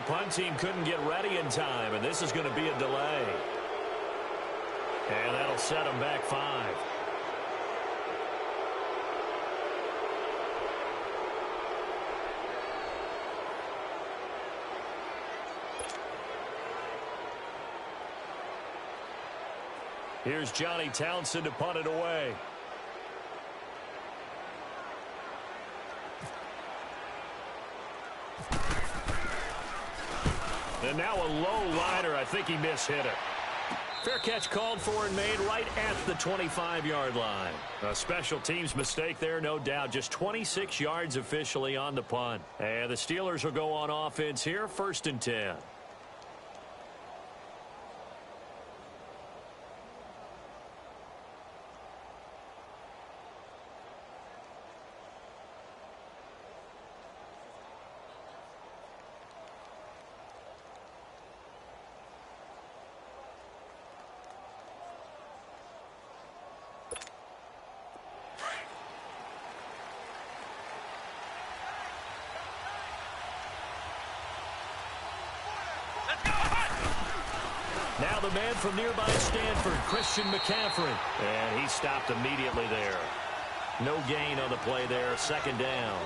punt team couldn't get ready in time, and this is going to be a delay. And that'll set them back 5. Here's Johnny Townsend to punt it away. And now a low liner. I think he mishit it. Fair catch called for and made right at the 25-yard line. A special teams mistake there, no doubt. Just 26 yards officially on the punt. And the Steelers will go on offense here, 1st and 10. Now the man from nearby Stanford, Christian McCaffrey. And he stopped immediately there. No gain on the play there, 2nd down.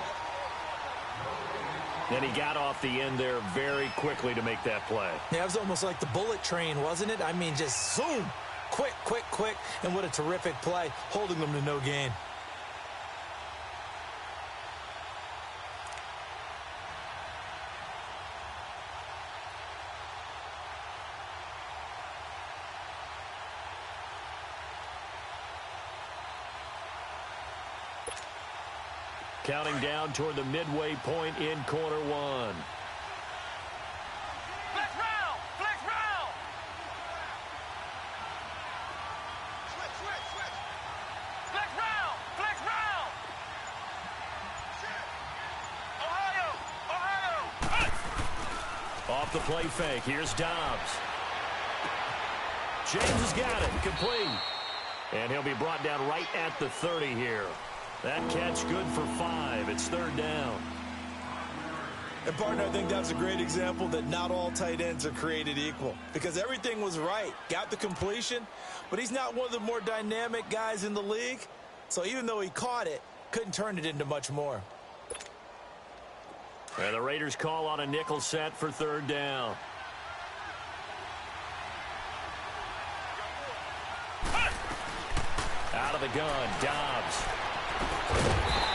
And he got off the end there very quickly to make that play. Yeah, it was almost like the bullet train, wasn't it? I mean, just zoom. Quick, quick, quick. And what a terrific play, holding them to no gain. Counting down toward the midway point in quarter 1. Flex round! Flex round! Switch, switch, switch! Flex round! Flex round! Ohio! Ohio! Off the play fake. Here's Dobbs. James has got it. Complete. And he'll be brought down right at the 30 here. That catch good for 5. It's 3rd down. And, partner, I think that's a great example that not all tight ends are created equal. Because everything was right. Got the completion, but he's not one of the more dynamic guys in the league. So even though he caught it, couldn't turn it into much more. And the Raiders call on a nickel set for 3rd down. Out of the gun, Dobbs.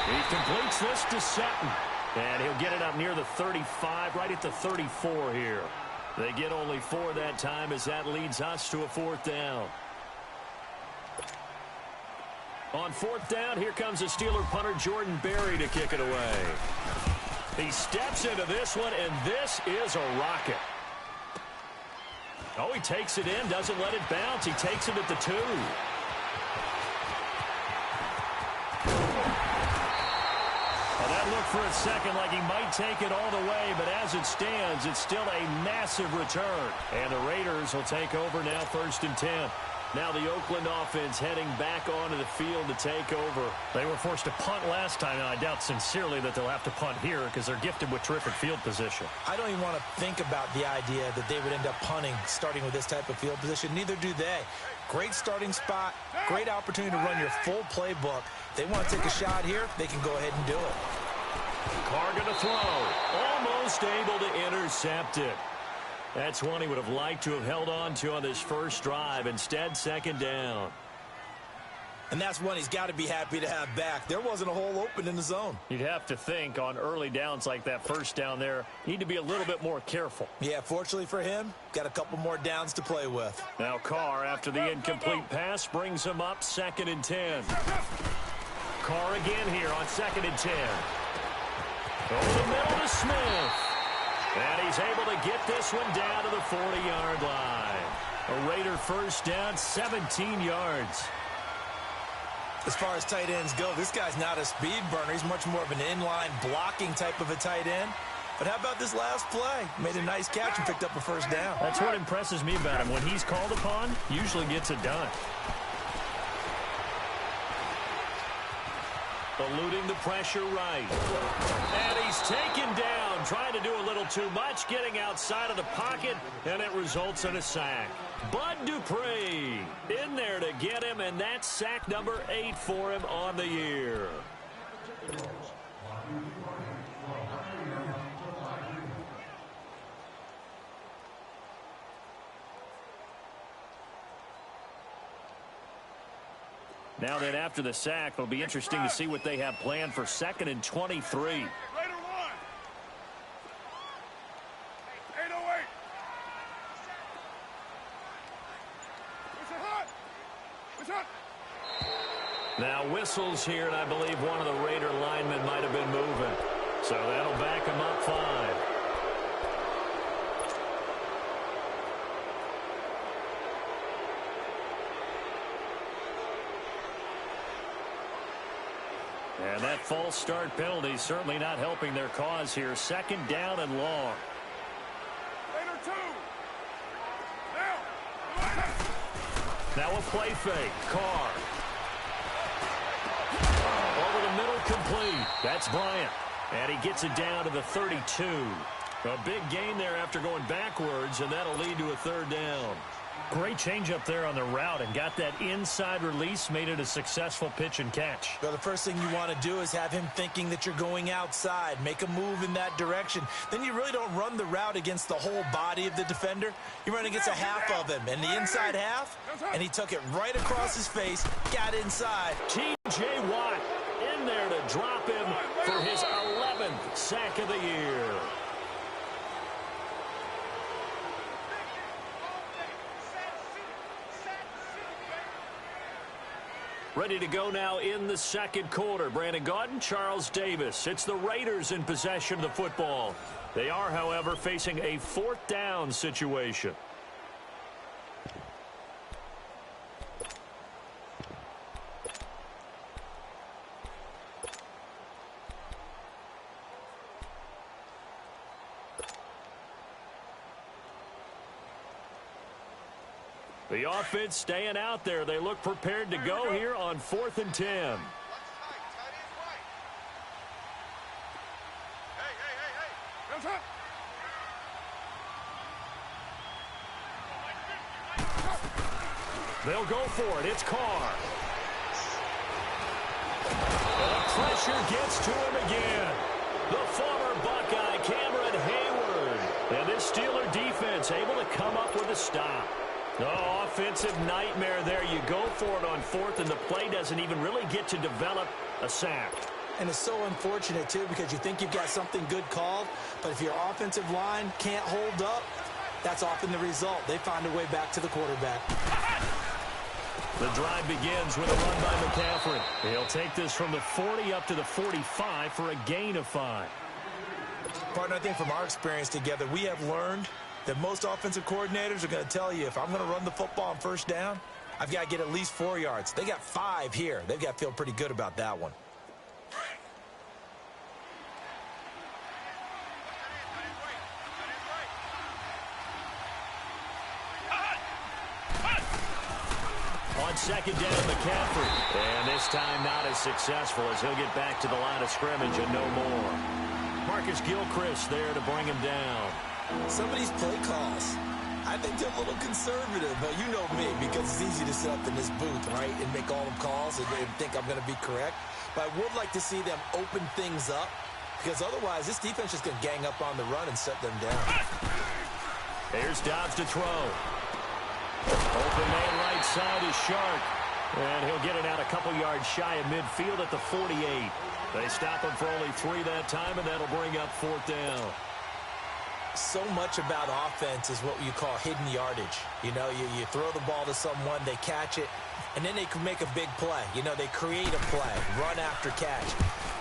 He completes this to Sutton. And he'll get it up near the 35, right at the 34 here. They get only 4 that time as that leads us to a 4th down. On 4th down, here comes the Steeler punter Jordan Berry to kick it away. He steps into this one, and this is a rocket. Oh, he takes it in, doesn't let it bounce. He takes it at the 2. That looked for a second like he might take it all the way, but as it stands, it's still a massive return. And the Raiders will take over now, 1st and 10. Now the Oakland offense heading back onto the field to take over. They were forced to punt last time, and I doubt sincerely that they'll have to punt here because they're gifted with terrific field position. I don't even want to think about the idea that they would end up punting starting with this type of field position. Neither do they. Great starting spot, great opportunity to run your full playbook. They want to take a shot here, they can go ahead and do it. Carr going to throw. Almost able to intercept it. That's one he would have liked to have held on to on this first drive. Instead, 2nd down. And that's one he's got to be happy to have back. There wasn't a hole open in the zone. You'd have to think on early downs like that first down there, need to be a little bit more careful. Yeah, fortunately for him, got a couple more downs to play with. Now Carr, after the incomplete pass, brings him up 2nd and 10. Carr again here on 2nd and 10. Over the middle to Smith. And he's able to get this one down to the 40-yard line. A Raider first down, 17 yards. As far as tight ends go, this guy's not a speed burner. He's much more of an inline blocking type of a tight end. But how about this last play? Made a nice catch and picked up a first down. That's what impresses me about him. When he's called upon, usually gets it done. Eluding the pressure right. And he's taken down trying to do a little too much, getting outside of the pocket, and it results in a sack. Bud Dupree in there to get him, and that's sack number 8 for him on the year. Now then, after the sack, it'll be interesting to see what they have planned for 2nd and 23. Raider 1. 808. What's hot? Now whistles here, and I believe one of the Raider linemen might have been moving. So that'll back him up 5. And that false start penalty certainly not helping their cause here. 2nd down and long. Raider 2. Now a play fake. Carr. Over the middle, complete. That's Bryant. And he gets it down to the 32. A big gain there after going backwards, and that'll lead to a 3rd down. Great change up there on the route and got that inside release, made it a successful pitch and catch. Well, the first thing you want to do is have him thinking that you're going outside, make a move in that direction. Then you really don't run the route against the whole body of the defender. You run against a half of him, and the inside half, and he took it right across his face, got inside. T.J. Watt in there to drop him for his 11th sack of the year. Ready to go now in the 2nd quarter. Brandon Gaudin, Charles Davis. It's the Raiders in possession of the football. They are, however, facing a 4th down situation. The offense staying out there. They look prepared to go here on 4th and 10. They'll go for it. It's Carr. The pressure gets to him again. The former Buckeye, Cameron Hayward. And this Steeler defense able to come up with a stop. Oh, offensive nightmare there. You go for it on 4th, and the play doesn't even really get to develop a sack. And it's so unfortunate, too, because you think you've got something good called, but if your offensive line can't hold up, that's often the result. They find a way back to the quarterback. The drive begins with a run by McCaffrey. He'll take this from the 40 up to the 45 for a gain of 5. Partner, I think from our experience together, we have learned that most offensive coordinators are going to tell you, if I'm going to run the football on 1st down, I've got to get at least 4 yards. They got 5 here. They've got to feel pretty good about that one. On 2nd down, McCaffrey. And this time not as successful as he'll get back to the line of scrimmage and no more. Marcus Gilchrist there to bring him down. Some of these play calls, I think they're a little conservative, but you know me, because it's easy to sit up in this booth, right, and make all the calls and think I'm going to be correct. But I would like to see them open things up, because otherwise this defense is going to gang up on the run and shut them down. Here's Dobbs to throw. Open man right side is Shark. And he'll get it out a couple yards shy of midfield at the 48. They stop him for only 3 that time, and that'll bring up 4th down. So much about offense is what you call hidden yardage. You know, you throw the ball to someone, they catch it, and then they can make a big play. You know, they create a play, run after catch.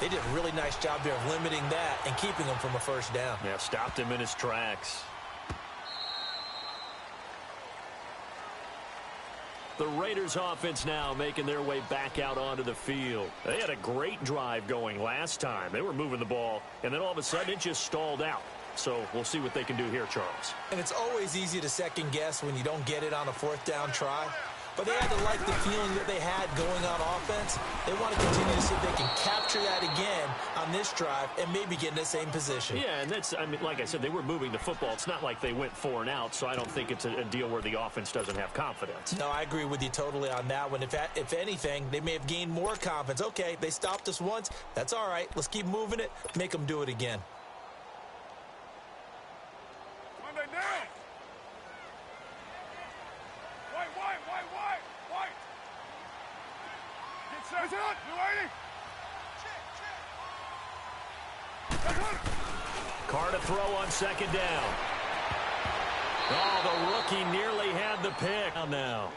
They did a really nice job there of limiting that and keeping him from a 1st down. Yeah, stopped him in his tracks. The Raiders offense now making their way back out onto the field. They had a great drive going last time. They were moving the ball, and then all of a sudden it just stalled out. So we'll see what they can do here, Charles. And it's always easy to second guess when you don't get it on a 4th down try. but they had to like the feeling that they had going on offense. They want to continue to see if they can capture that again on this drive and maybe get in the same position. Yeah, and that's, I mean, like I said, they were moving the football. It's not like they went 4 and out, so I don't think it's a deal where the offense doesn't have confidence. No, I agree with you totally on that one. If anything, they may have gained more confidence. Okay, they stopped us once. That's all right. Let's keep moving it. Make them do it again. Monday down. White. Get set. Blue 80. Carr to throw on second down. Oh, the rookie nearly had the pick. Now.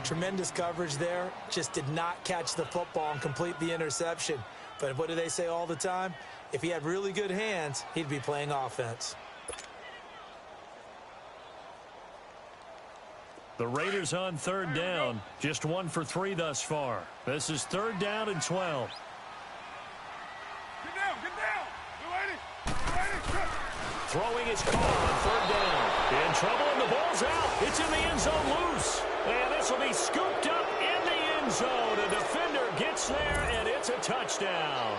Tremendous coverage there. Just did not catch the football and complete the interception. But what do they say all the time? If he had really good hands, he'd be playing offense. The Raiders on third down. Just 1 for 3 thus far. This is 3rd down and 12. Get down. Blue 80. Throwing his Carr on 3rd down. In trouble, and the ball's out. It's in the end zone loose. And this will be scooped up in the end zone. A defender gets there, and it's a touchdown.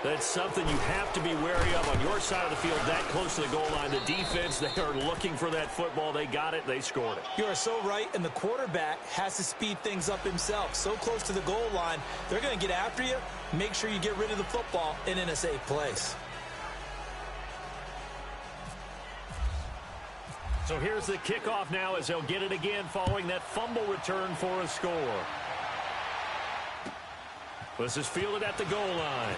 That's something you have to be wary of on your side of the field, that close to the goal line. The defense, they are looking for that football. They got it. They scored it. You are so right, and the quarterback has to speed things up himself. So close to the goal line, they're going to get after you. Make sure you get rid of the football and in a safe place. So here's the kickoff now as they'll get it again following that fumble return for a score. This is fielded at the goal line.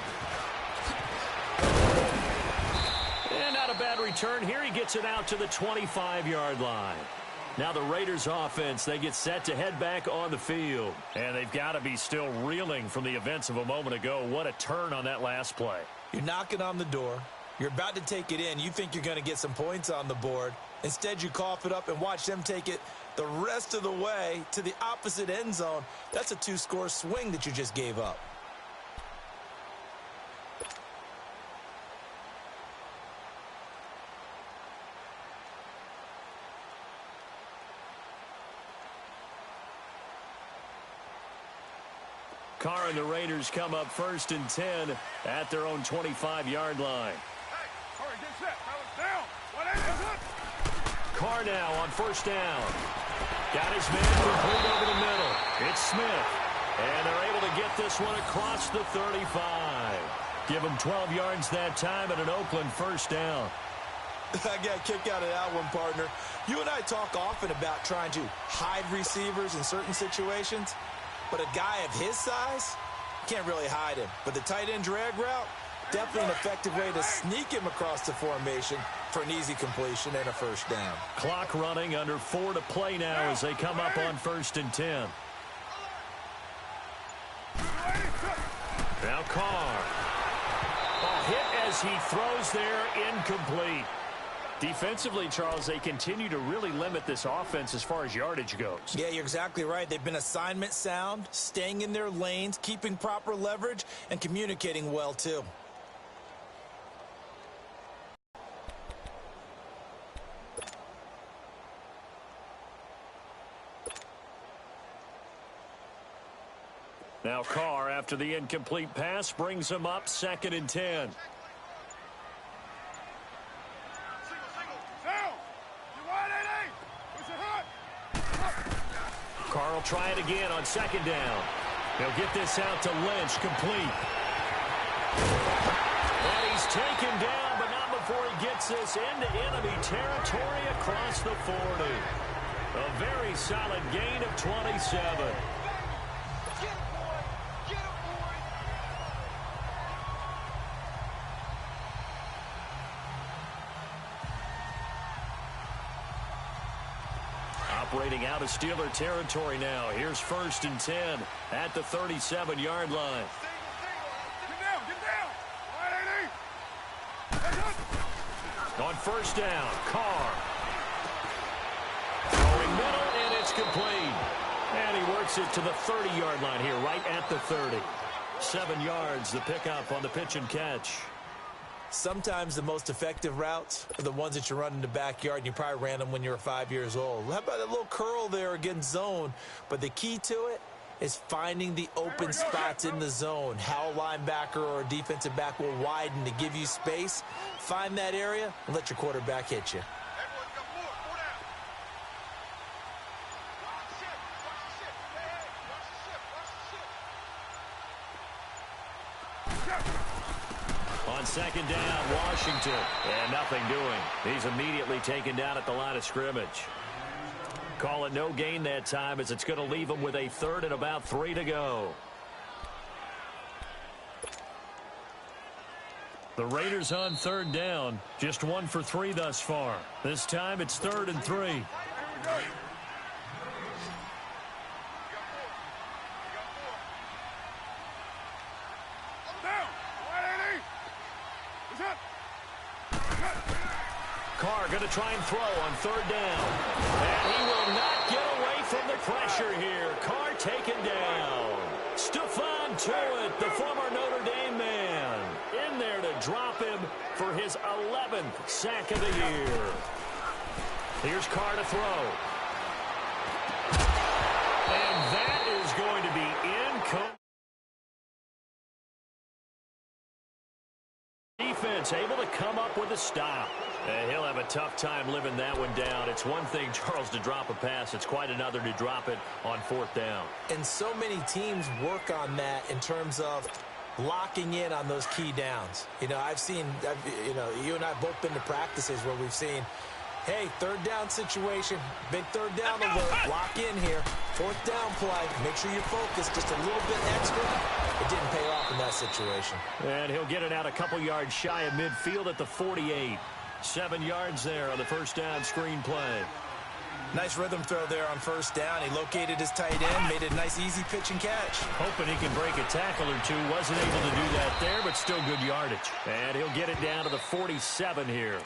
And not a bad return here. He gets it out to the 25-yard line. Now the Raiders offense, they get set to head back on the field. And they've got to be still reeling from the events of a moment ago. What a turn on that last play. You're knocking on the door. You're about to take it in. You think you're going to get some points on the board. Instead, you cough it up and watch them take it the rest of the way to the opposite end zone. That's a 2-score swing that you just gave up. Carr and the Raiders come up 1st and 10 at their own 25-yard line. Hey, hurry, get set. Fellas, down. 180. Carr now on 1st down. Got his man complete over the middle. It's Smith. And they're able to get this one across the 35. Give him 12 yards that time and an Oakland 1st down. I got a kick out of that one, partner. You and I talk often about trying to hide receivers in certain situations. But a guy of his size, can't really hide him. But the tight end drag route, definitely an effective way to sneak him across the formation for an easy completion and a 1st down. Clock running, under 4 to play now as they come up on 1st and 10. Now Carr. A hit as he throws there, incomplete. Defensively, Charles, they continue to really limit this offense as far as yardage goes. Yeah, you're exactly right. They've been assignment sound, staying in their lanes, keeping proper leverage, and communicating well, too. Now Carr, after the incomplete pass, brings him up 2nd and 10. Carr will try it again on 2nd down. He'll get this out to Lynch, complete. And he's taken down, but not before he gets this into enemy territory across the 40. A very solid gain of 27. Operating out of Steeler territory now. Here's 1st and 10 at the 37-yard line. Get down. 180. On 1st down, Carr. Throwing middle, and it's complete. And he works it to the 30-yard line here, right at the 30. 7 yards, the pickup on the pitch and catch. Sometimes the most effective routes are the ones that you run in the backyard, and you probably ran them when you were 5 years old. How about a little curl there against zone? But the key to it is finding the open spots in the zone. How a linebacker or a defensive back will widen to give you space. Find that area and let your quarterback hit you. On second down, Washington. And nothing doing. He's immediately taken down at the line of scrimmage. Call it no gain that time, as it's going to leave him with a third and about 3 to go. The Raiders on third down. Just 1 for 3 thus far. This time it's 3rd and 3. Carr going to try and throw on third down. And he will not get away from the pressure here. Carr taken down. Stephon Tuitt, the former Notre Dame man, in there to drop him for his 11th sack of the year. Here's Carr to throw. And that is going to be incomplete. Defense able to come up with a stop. He'll have a tough time living that one down. It's one thing, Charles, to drop a pass. It's quite another to drop it on 4th down. And so many teams work on that in terms of locking in on those key downs. You know, you and I both been to practices where we've seen, hey, 3rd down situation, big 3rd down alert, lock in here. 4th down play, make sure you're focused just a little bit extra. It didn't pay off in that situation. And he'll get it out a couple yards shy of midfield at the 48. 7 yards there on the first down screen play. Nice rhythm throw there on 1st down. He located his tight end, made a nice easy pitch and catch. Hoping he can break a tackle or two. Wasn't able to do that there, but still good yardage. And he'll get it down to the 47 here.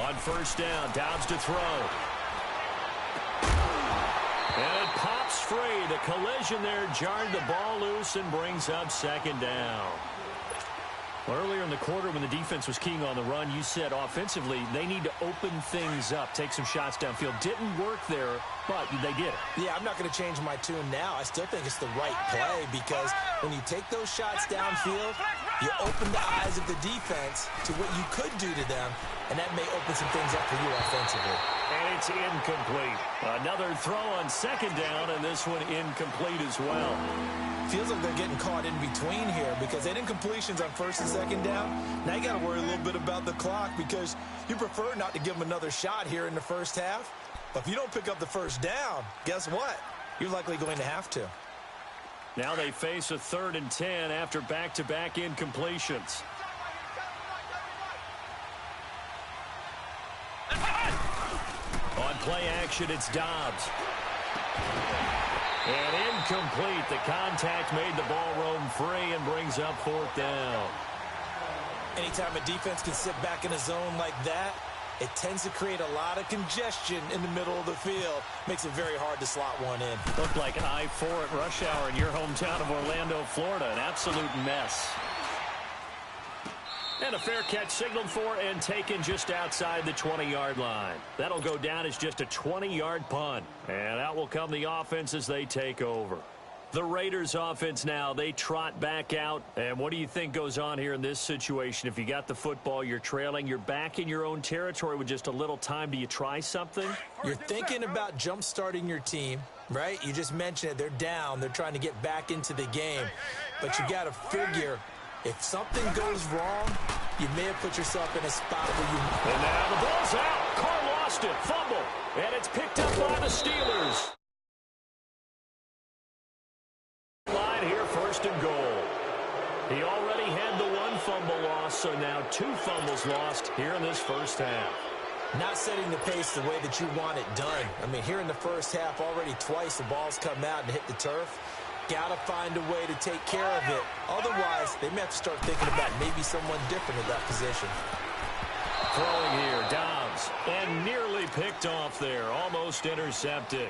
On 1st down, Downs to throw. And it pops free. The collision there jarred the ball loose and brings up 2nd down. Earlier in the quarter when the defense was keying on the run, you said offensively they need to open things up, take some shots downfield. Didn't work there, but they did it. Yeah, I'm not going to change my tune now. I still think it's the right play because when you take those shots downfield, you open the eyes of the defense to what you could do to them, and that may open some things up for you offensively. And it's incomplete. Another throw on 2nd down, and this one incomplete as well. Feels like they're getting caught in between here because they did incompletions on 1st and 2nd down. Now you got to worry a little bit about the clock because you prefer not to give them another shot here in the 1st half. But if you don't pick up the 1st down, guess what? You're likely going to have to. Now they face a 3rd and 10 after back-to-back incompletions. On play action, it's Dobbs. And incomplete. The contact made the ball roam free and brings up 4th down. Anytime a defense can sit back in a zone like that, it tends to create a lot of congestion in the middle of the field. Makes it very hard to slot one in. Looked like I-4 at rush hour in your hometown of Orlando, Florida. An absolute mess. And a fair catch signaled for and taken just outside the 20-yard line. That'll go down as just a 20-yard punt. And out will come the offense as they take over. The Raiders offense now, they trot back out. And what do you think goes on here in this situation? If you got the football, you're trailing, you're back in your own territory with just a little time. Do you try something? You're thinking about jump-starting your team, right? You just mentioned it. They're down. They're trying to get back into the game. But you got to figure, if something goes wrong, you may have put yourself in a spot where you... And now the ball's out. Carr lost it. Fumble. And it's picked up by the Steelers. Line here, first and goal. He already had the one fumble loss, so now 2 fumbles lost here in this first half. Not setting the pace the way that you want it done. I mean, here in the first half, already twice the ball's come out and hit the turf. Got to find a way to take care of it. Otherwise, they may have to start thinking about maybe someone different in that position. Throwing here, Dobbs, and nearly picked off there, almost intercepted.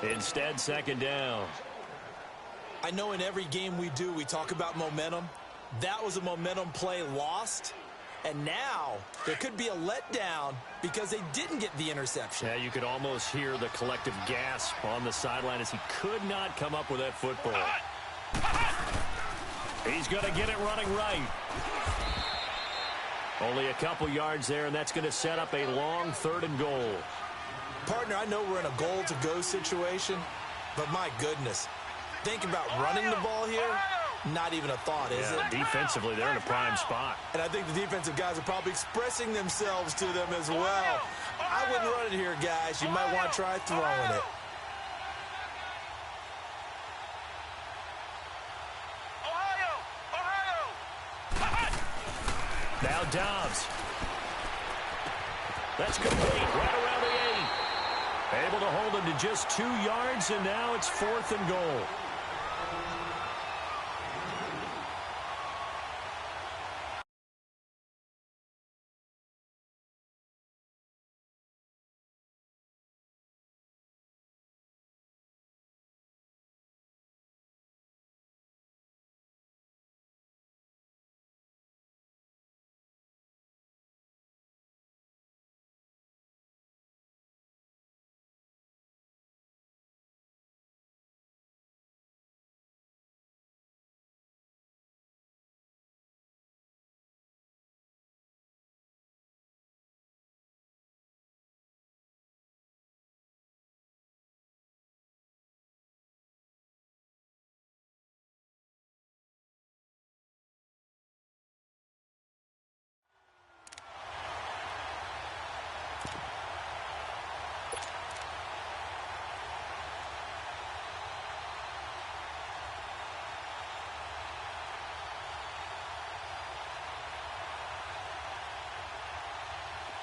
Instead, second down. I know in every game we do, we talk about momentum. That was a momentum play lost. And now there could be a letdown because they didn't get the interception. Yeah, you could almost hear the collective gasp on the sideline as he could not come up with that football. He's going to get it running right. Only a couple yards there, and that's going to set up a long 3rd and goal. Partner, I know we're in a goal-to-go situation, but my goodness. Think about running the ball here. Not even a thought, is it? Defensively, they're in a prime spot. And I think the defensive guys are probably expressing themselves to them as well. I wouldn't run it here, guys. You might want to try throwing it. Now Dobbs. That's complete. Right around the 8. Able to hold him to just 2 yards, and now it's 4th and goal.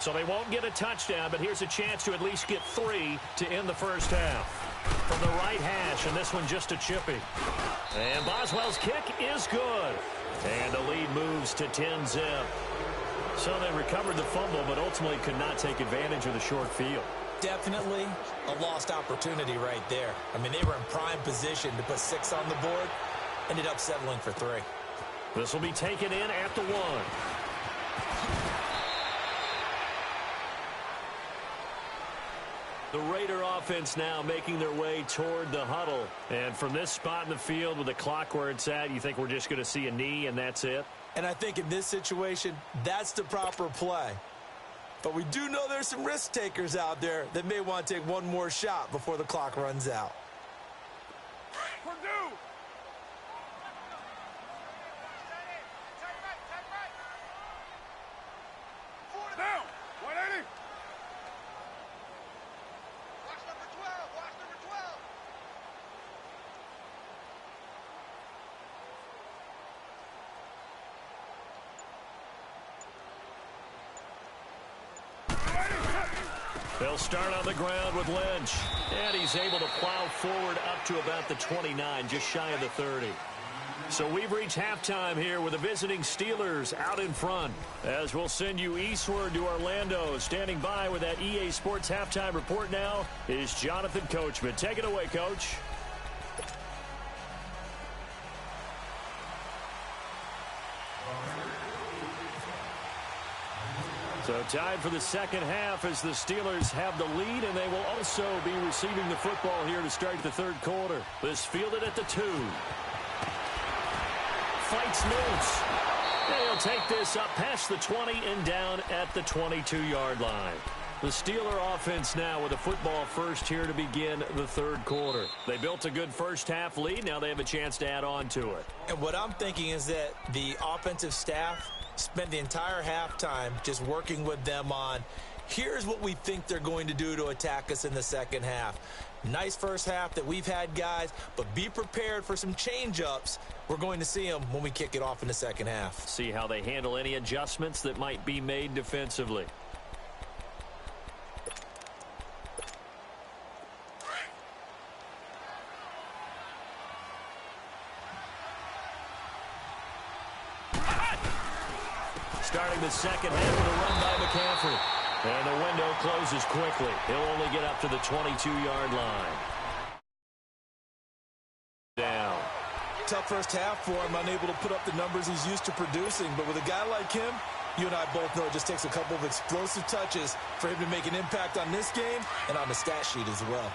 So they won't get a touchdown, but here's a chance to at least get 3 to end the first half. From the right hash, and this one just a chippy. And Boswell's kick is good. And the lead moves to 10-zip. So they recovered the fumble, but ultimately could not take advantage of the short field. Definitely a lost opportunity right there. I mean, they were in prime position to put 6 on the board. Ended up settling for 3. This will be taken in at the 1. The Raider offense now making their way toward the huddle. And from this spot in the field with the clock where it's at, you think we're just going to see a knee and that's it? And I think in this situation, that's the proper play. But we do know there's some risk takers out there that may want to take one more shot before the clock runs out. Purdue! Down! 180! Watch number 12! Watch number 12! They'll start on the ground with Lynch. And he's able to plow forward up to about the 29, just shy of the 30. So we've reached halftime here with the visiting Steelers out in front. As we'll send you eastward to Orlando. Standing by with that EA Sports halftime report now is Jonathan Coachman. Take it away, Coach. So tied for the second half as the Steelers have the lead, and they will also be receiving the football here to start the third quarter. This fielded at the 2. Fights loose. They'll take this up past the 20 and down at the 22-yard line. The Steeler offense now with a football first here to begin the third quarter. They built a good first-half lead. Now they have a chance to add on to it. And what I'm thinking is that the offensive staff spent the entire halftime just working with them on, here's what we think they're going to do to attack us in the second half. Nice first half that we've had, guys, but be prepared for some change-ups. We're going to see them when we kick it off in the second half. See how they handle any adjustments that might be made defensively. Starting the second half with a run by McCaffrey. And the window closes quickly. He'll only get up to the 22-yard line. Down. Tough first half for him, unable to put up the numbers he's used to producing. But with a guy like him, you and I both know it just takes a couple of explosive touches for him to make an impact on this game and on the stat sheet as well.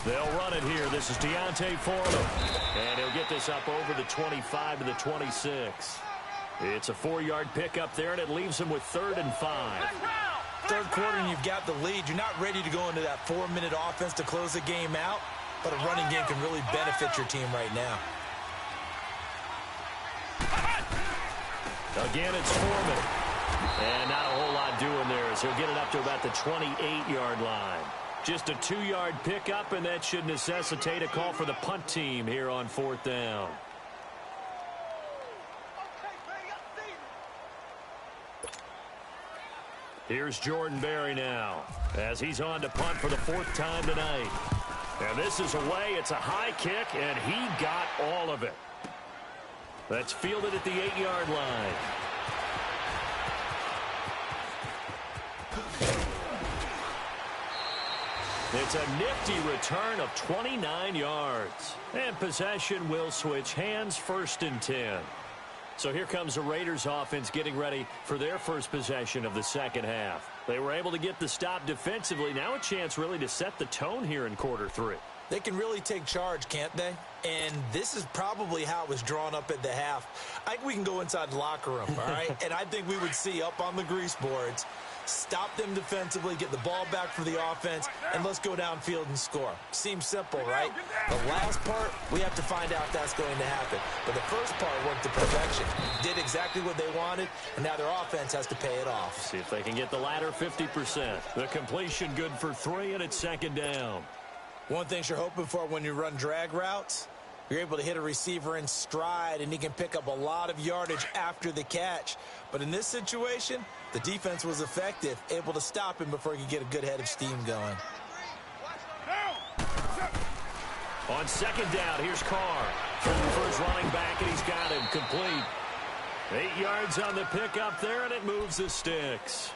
They'll run it here. This is Deontay Foreman. And he'll get this up over the 25 to the 26. It's a 4-yard pickup there, and it leaves him with 3rd and 5. Third quarter, and you've got the lead. You're not ready to go into that 4-minute offense to close the game out, but a running game can really benefit your team right now. Again, it's Foreman. And not a whole lot doing there as he'll get it up to about the 28-yard line. Just a 2-yard pickup, and that should necessitate a call for the punt team here on 4th down. Here's Jordan Berry now as he's on to punt for the 4th time tonight. And this is away. It's a high kick, and he got all of it. That's fielded at the 8-yard line. It's a nifty return of 29 yards. And possession will switch hands, 1st and 10. So here comes the Raiders offense getting ready for their first possession of the second half. They were able to get the stop defensively. Now a chance really to set the tone here in quarter 3. They can really take charge, can't they? And this is probably how it was drawn up at the half. I think we can go inside the locker room, all right? And I think we would see up on the grease boards, stop them defensively, get the ball back for the offense, and let's go downfield and score. Seems simple, right? The last part, we have to find out if that's going to happen. But the first part worked to perfection. Did exactly what they wanted, and now their offense has to pay it off. See if they can get the latter 50%. The completion good for 3, and it's 2nd down. One thing you're hoping for when you run drag routes, you're able to hit a receiver in stride, and he can pick up a lot of yardage after the catch. But in this situation, the defense was effective, able to stop him before he could get a good head of steam going. On 2nd down, here's Carr. Throwing for his running back, and he's got him complete. 8 yards on the pickup there, and it moves the sticks.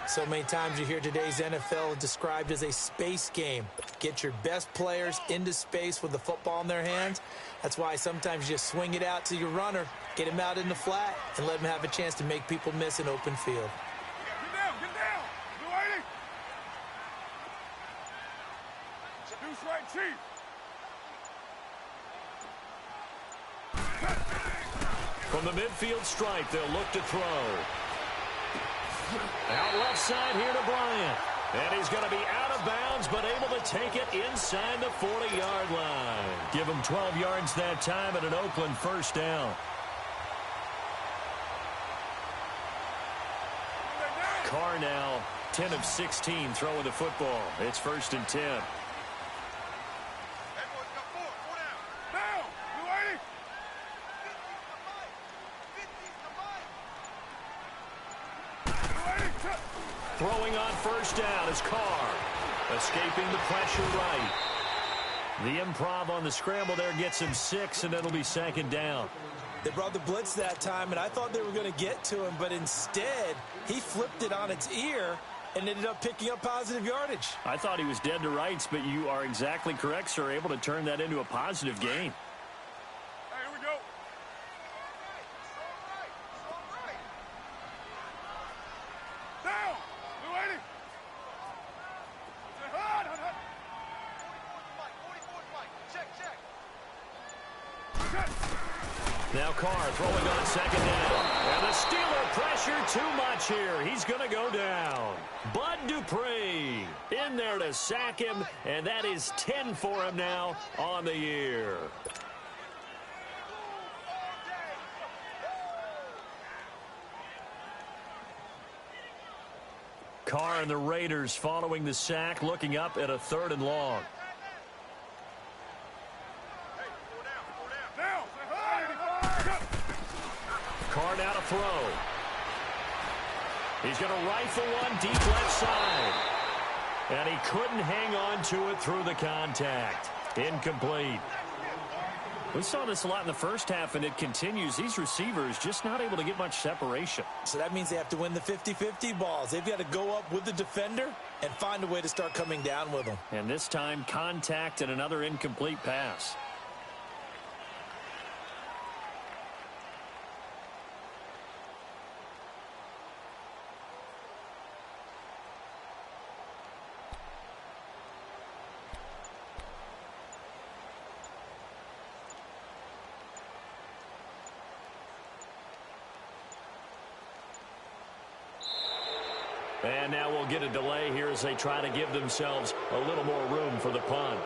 So many times you hear today's NFL described as a space game. Get your best players into space with the football in their hands. That's why sometimes you just swing it out to your runner, get him out in the flat, and let him have a chance to make people miss an open field. Get down, get down. You ready? Deuce right, Chief. From the midfield stripe, they'll look to throw. Out left side here to Bryant. And he's going to be out of bounds, but able to take it inside the 40-yard line. Give him 12 yards that time at an Oakland 1st down. Carr now 10 of 16 throwing the football. It's 1st and 10. Throwing on 1st down as Carr escaping the pressure right. The improv on the scramble there gets him 6, and it'll be second down. They brought the blitz that time, and I thought they were going to get to him, but instead he flipped it on its ear and ended up picking up positive yardage. I thought he was dead to rights, but you are exactly correct, sir, able to turn that into a positive gain. Hey, here we go. Down. Blue 80. Hard. Now Carr throwing on second down. And the Steeler pressure too much here. He's going to go down. Bud Dupree in there to sack him, and that is 10 for him now on the year. Carr and the Raiders following the sack, looking up at a 3rd and long. Carr now to throw. He's going to rifle one deep left side. And he couldn't hang on to it through the contact. Incomplete. We saw this a lot in the first half, and it continues. These receivers just not able to get much separation. So that means they have to win the 50-50 balls. They've got to go up with the defender and find a way to start coming down with them. And this time, contact and another incomplete pass. And now we'll get a delay here as they try to give themselves a little more room for the punt.